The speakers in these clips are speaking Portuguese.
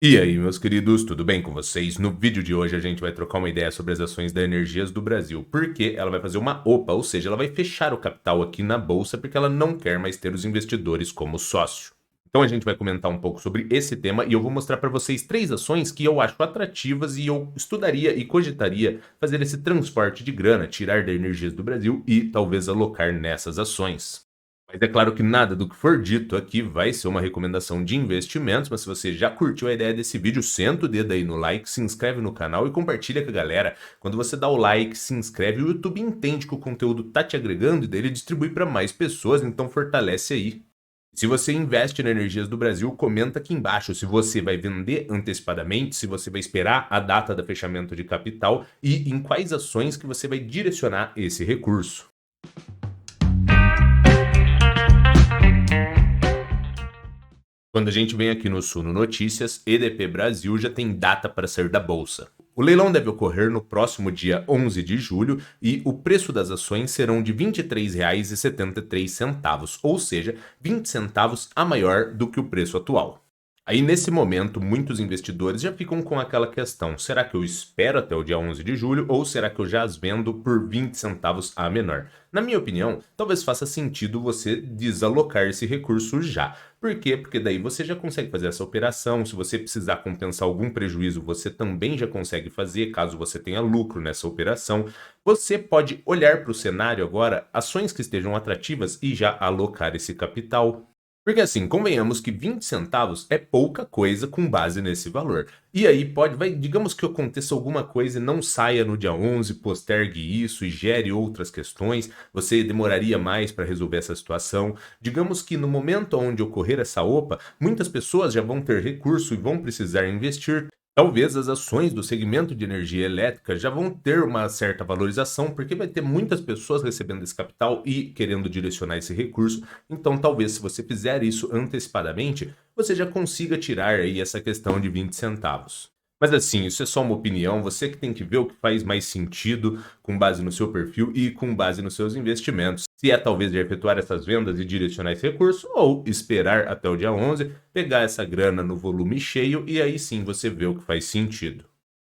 E aí, meus queridos, tudo bem com vocês? No vídeo de hoje a gente vai trocar uma ideia sobre as ações da Energias do Brasil, porque ela vai fazer uma OPA, ou seja, ela vai fechar o capital aqui na bolsa porque ela não quer mais ter os investidores como sócio. Então a gente vai comentar um pouco sobre esse tema e eu vou mostrar para vocês três ações que eu acho atrativas e eu estudaria e cogitaria fazer esse transporte de grana, tirar da Energias do Brasil e talvez alocar nessas ações. Mas é claro que nada do que for dito aqui vai ser uma recomendação de investimentos, mas se você já curtiu a ideia desse vídeo, senta o dedo aí no like, se inscreve no canal e compartilha com a galera. Quando você dá o like, se inscreve, o YouTube entende que o conteúdo tá te agregando e daí ele distribui para mais pessoas, então fortalece aí. Se você investe na Energias do Brasil, comenta aqui embaixo se você vai vender antecipadamente, se você vai esperar a data do fechamento de capital e em quais ações que você vai direcionar esse recurso. Quando a gente vem aqui no Suno Notícias, EDP Brasil já tem data para sair da bolsa. O leilão deve ocorrer no próximo dia 11 de julho e o preço das ações serão de R$ 23,73, ou seja, 20 centavos a maior do que o preço atual. Aí, nesse momento, muitos investidores já ficam com aquela questão: será que eu espero até o dia 11 de julho ou será que eu já as vendo por 20 centavos a menor? Na minha opinião, talvez faça sentido você desalocar esse recurso já. Por quê? Porque daí você já consegue fazer essa operação. Se você precisar compensar algum prejuízo, você também já consegue fazer, caso você tenha lucro nessa operação. Você pode olhar para o cenário agora, ações que estejam atrativas e já alocar esse capital. Porque assim, convenhamos que 20 centavos é pouca coisa com base nesse valor. E aí digamos que aconteça alguma coisa e não saia no dia 11, postergue isso e gere outras questões, você demoraria mais para resolver essa situação. Digamos que no momento onde ocorrer essa OPA, muitas pessoas já vão ter recurso e vão precisar investir. Talvez as ações do segmento de energia elétrica já vão ter uma certa valorização, porque vai ter muitas pessoas recebendo esse capital e querendo direcionar esse recurso. Então, talvez, se você fizer isso antecipadamente, você já consiga tirar aí essa questão de 20 centavos. Mas assim, isso é só uma opinião, você que tem que ver o que faz mais sentido com base no seu perfil e com base nos seus investimentos. Se é talvez de efetuar essas vendas e direcionar esse recurso, ou esperar até o dia 11, pegar essa grana no volume cheio e aí sim você vê o que faz sentido.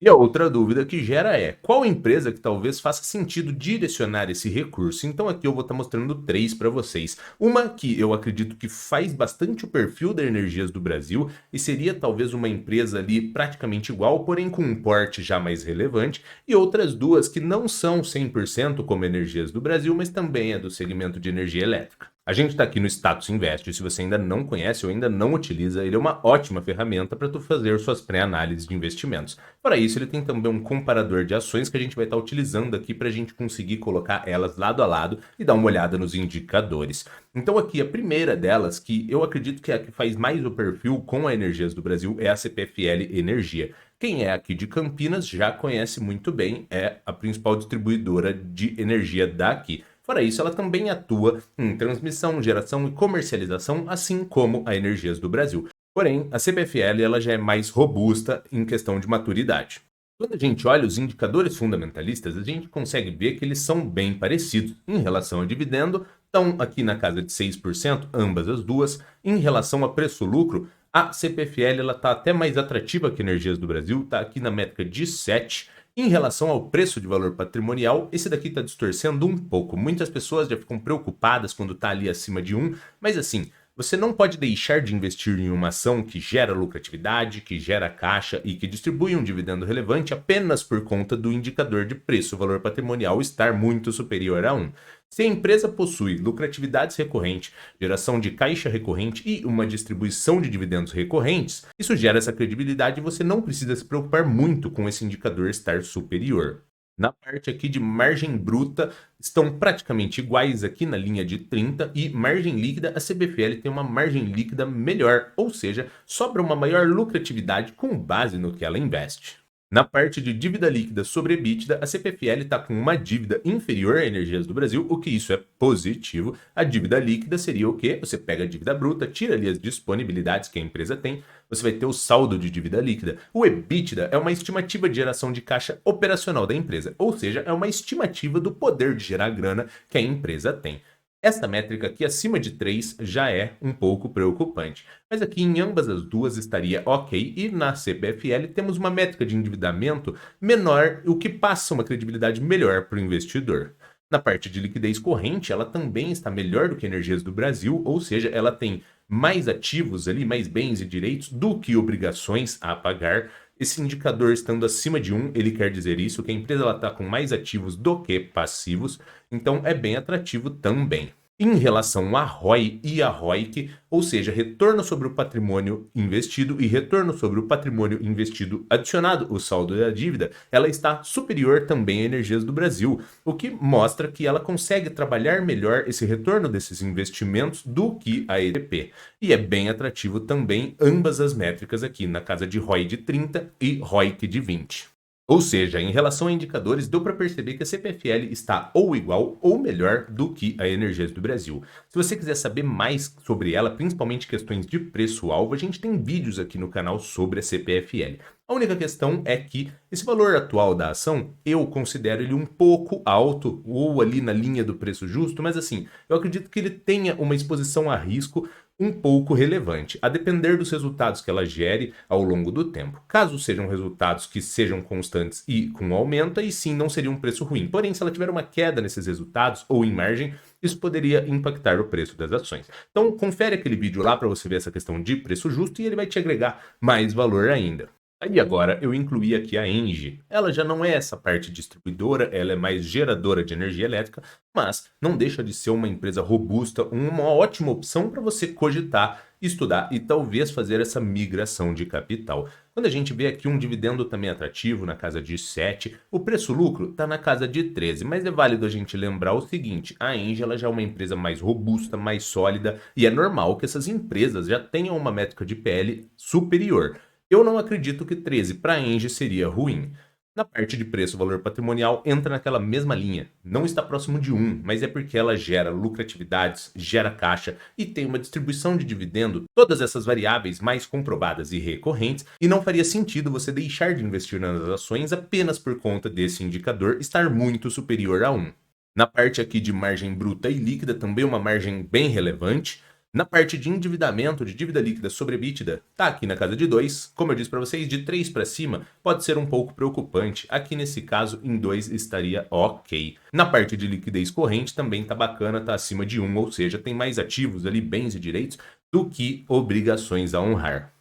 E a outra dúvida que gera é: qual empresa que talvez faça sentido direcionar esse recurso? Então aqui eu vou estar mostrando três para vocês. Uma que eu acredito que faz bastante o perfil da Energias do Brasil e seria talvez uma empresa ali praticamente igual, porém com um porte já mais relevante, e outras duas que não são 100% como Energias do Brasil, mas também é do segmento de energia elétrica. A gente está aqui no Status Invest, se você ainda não conhece ou ainda não utiliza, ele é uma ótima ferramenta para tu fazer suas pré-análises de investimentos. Para isso, ele tem também um comparador de ações que a gente vai estar utilizando aqui para a gente conseguir colocar elas lado a lado e dar uma olhada nos indicadores. Então aqui, a primeira delas, que eu acredito que é a que faz mais o perfil com a Energias do Brasil, é a CPFL Energia. Quem é aqui de Campinas já conhece muito bem, é a principal distribuidora de energia daqui. Fora isso, ela também atua em transmissão, geração e comercialização, assim como a Energias do Brasil. Porém, a CPFL ela já é mais robusta em questão de maturidade. Quando a gente olha os indicadores fundamentalistas, a gente consegue ver que eles são bem parecidos. Em relação ao dividendo, estão aqui na casa de 6%, ambas as duas. Em relação a preço-lucro, a CPFL está até mais atrativa que a Energias do Brasil, está aqui na métrica de 7. Em relação ao preço de valor patrimonial, esse daqui está distorcendo um pouco. Muitas pessoas já ficam preocupadas quando está ali acima de 1, mas assim, você não pode deixar de investir em uma ação que gera lucratividade, que gera caixa e que distribui um dividendo relevante apenas por conta do indicador de preço-valor patrimonial estar muito superior a 1. Se a empresa possui lucratividades recorrentes, geração de caixa recorrente e uma distribuição de dividendos recorrentes, isso gera essa credibilidade e você não precisa se preocupar muito com esse indicador estar superior. Na parte aqui de margem bruta, estão praticamente iguais aqui na linha de 30 e margem líquida, a CBFL tem uma margem líquida melhor, ou seja, sobra uma maior lucratividade com base no que ela investe. Na parte de dívida líquida sobre EBITDA, a CPFL está com uma dívida inferior a Energias do Brasil, o que isso é positivo. A dívida líquida seria o quê? Você pega a dívida bruta, tira ali as disponibilidades que a empresa tem, você vai ter o saldo de dívida líquida. O EBITDA é uma estimativa de geração de caixa operacional da empresa, ou seja, é uma estimativa do poder de gerar grana que a empresa tem. Essa métrica aqui acima de 3 já é um pouco preocupante, mas aqui em ambas as duas estaria ok, e na CPFL temos uma métrica de endividamento menor, o que passa uma credibilidade melhor para o investidor. Na parte de liquidez corrente, ela também está melhor do que Energias do Brasil, ou seja, ela tem mais ativos ali, mais bens e direitos do que obrigações a pagar. Esse indicador estando acima de 1, ele quer dizer isso, que a empresa está com mais ativos do que passivos, então é bem atrativo também. Em relação a ROI e a ROIC, ou seja, retorno sobre o patrimônio investido e retorno sobre o patrimônio investido adicionado o saldo da dívida, ela está superior também a Energias do Brasil, o que mostra que ela consegue trabalhar melhor esse retorno desses investimentos do que a EDP. E é bem atrativo também ambas as métricas aqui, na casa de ROI de 30 e ROIC de 20. Ou seja, em relação a indicadores, deu para perceber que a CPFL está ou igual ou melhor do que a Energias do Brasil. Se você quiser saber mais sobre ela, principalmente questões de preço-alvo, a gente tem vídeos aqui no canal sobre a CPFL. A única questão é que esse valor atual da ação, eu considero ele um pouco alto, ou ali na linha do preço justo, mas assim, eu acredito que ele tenha uma exposição a risco um pouco relevante, a depender dos resultados que ela gere ao longo do tempo. Caso sejam resultados que sejam constantes e com aumento, aí sim não seria um preço ruim. Porém, se ela tiver uma queda nesses resultados ou em margem, isso poderia impactar o preço das ações. Então, confere aquele vídeo lá para você ver essa questão de preço justo e ele vai te agregar mais valor ainda. Aí agora eu incluí aqui a Engie. Ela já não é essa parte distribuidora, ela é mais geradora de energia elétrica, mas não deixa de ser uma empresa robusta, uma ótima opção para você cogitar, estudar e talvez fazer essa migração de capital. Quando a gente vê aqui um dividendo também atrativo na casa de 7, o preço-lucro está na casa de 13, mas é válido a gente lembrar o seguinte, a Engie ela já é uma empresa mais robusta, mais sólida e é normal que essas empresas já tenham uma métrica de PL superior. Eu não acredito que 13 para a Engie seria ruim. Na parte de preço-valor patrimonial, entra naquela mesma linha. Não está próximo de 1, mas é porque ela gera lucratividades, gera caixa e tem uma distribuição de dividendo, todas essas variáveis mais comprovadas e recorrentes, e não faria sentido você deixar de investir nas ações apenas por conta desse indicador estar muito superior a 1. Na parte aqui de margem bruta e líquida, também uma margem bem relevante. Na parte de endividamento, de dívida líquida sobre EBITDA, tá aqui na casa de 2. Como eu disse para vocês, de 3 para cima pode ser um pouco preocupante. Aqui nesse caso, em 2 estaria ok. Na parte de liquidez corrente também tá bacana, tá acima de 1, ou seja, tem mais ativos ali, bens e direitos, do que obrigações a honrar.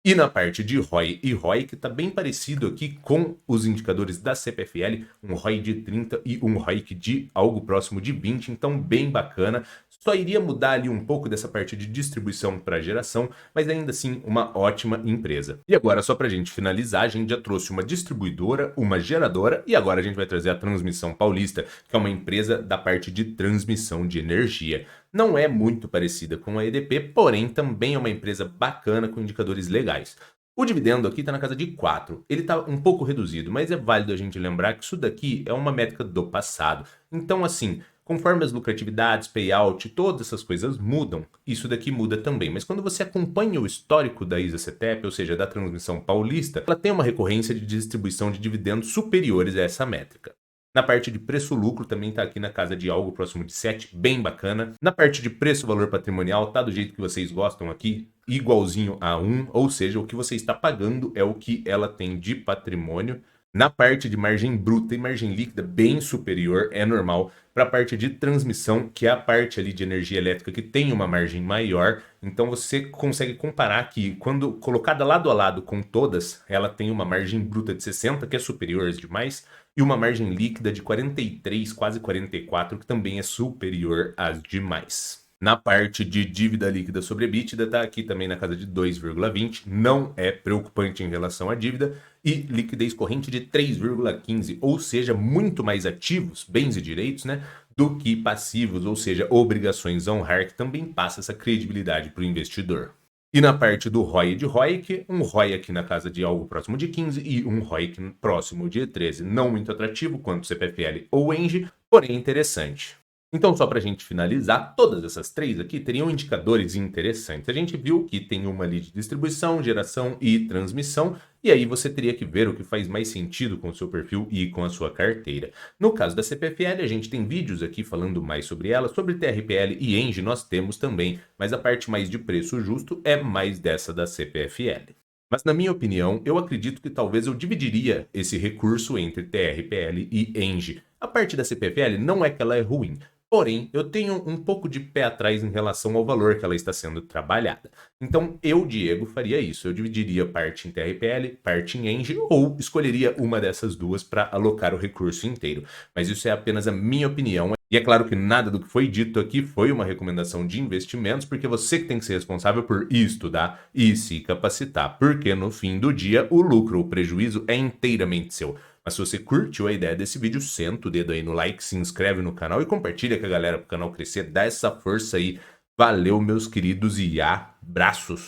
E na parte de ROI e ROIC está bem parecido aqui com os indicadores da CPFL, um ROI de 30 e um ROIC de algo próximo de 20, então bem bacana. Só iria mudar ali um pouco dessa parte de distribuição para geração, mas ainda assim uma ótima empresa. E agora, só para a gente finalizar, a gente já trouxe uma distribuidora, uma geradora e agora a gente vai trazer a Transmissão Paulista, que é uma empresa da parte de transmissão de energia. Não é muito parecida com a EDP, porém também é uma empresa bacana com indicadores legais. O dividendo aqui está na casa de 4. Ele está um pouco reduzido, mas é válido a gente lembrar que isso daqui é uma métrica do passado. Então, assim, conforme as lucratividades, payout, todas essas coisas mudam, isso daqui muda também. Mas quando você acompanha o histórico da ISA-CTEP, ou seja, da Transmissão Paulista, ela tem uma recorrência de distribuição de dividendos superiores a essa métrica. Na parte de preço-lucro também está aqui na casa de algo próximo de 7, bem bacana. Na parte de preço-valor patrimonial tá do jeito que vocês gostam aqui, igualzinho a 1, ou seja, o que você está pagando é o que ela tem de patrimônio. Na parte de margem bruta e margem líquida, bem superior, é normal. Para a parte de transmissão, que é a parte ali de energia elétrica que tem uma margem maior, então você consegue comparar que quando colocada lado a lado com todas, ela tem uma margem bruta de 60, que é superior às demais, e uma margem líquida de 43, quase 44, que também é superior às demais. Na parte de dívida líquida sobre EBITDA, está aqui também na casa de 2,20, não é preocupante em relação à dívida, e liquidez corrente de 3,15, ou seja, muito mais ativos, bens e direitos, né, do que passivos, ou seja, obrigações a honrar, que também passa essa credibilidade para o investidor. E na parte do ROI e de ROIC, um ROI aqui na casa de algo próximo de 15 e um ROIC próximo de 13. Não muito atrativo quanto CPFL ou Engie, porém interessante. Então, só para a gente finalizar, todas essas três aqui teriam indicadores interessantes. A gente viu que tem uma ali de distribuição, geração e transmissão, e aí você teria que ver o que faz mais sentido com o seu perfil e com a sua carteira. No caso da CPFL, a gente tem vídeos aqui falando mais sobre ela, sobre TRPL e Engie nós temos também, mas a parte mais de preço justo é mais dessa da CPFL. Mas na minha opinião, eu acredito que talvez eu dividiria esse recurso entre TRPL e Engie. A parte da CPFL não é que ela é ruim, porém, eu tenho um pouco de pé atrás em relação ao valor que ela está sendo trabalhada. Então, eu, Diego, faria isso. Eu dividiria parte em TRPL, parte em Engie, ou escolheria uma dessas duas para alocar o recurso inteiro. Mas isso é apenas a minha opinião. E é claro que nada do que foi dito aqui foi uma recomendação de investimentos, porque você que tem que ser responsável por estudar e se capacitar, porque no fim do dia o lucro ou prejuízo é inteiramente seu. Mas se você curtiu a ideia desse vídeo, senta o dedo aí no like, se inscreve no canal e compartilha com a galera para o canal crescer, dá essa força aí. Valeu, meus queridos, e abraços!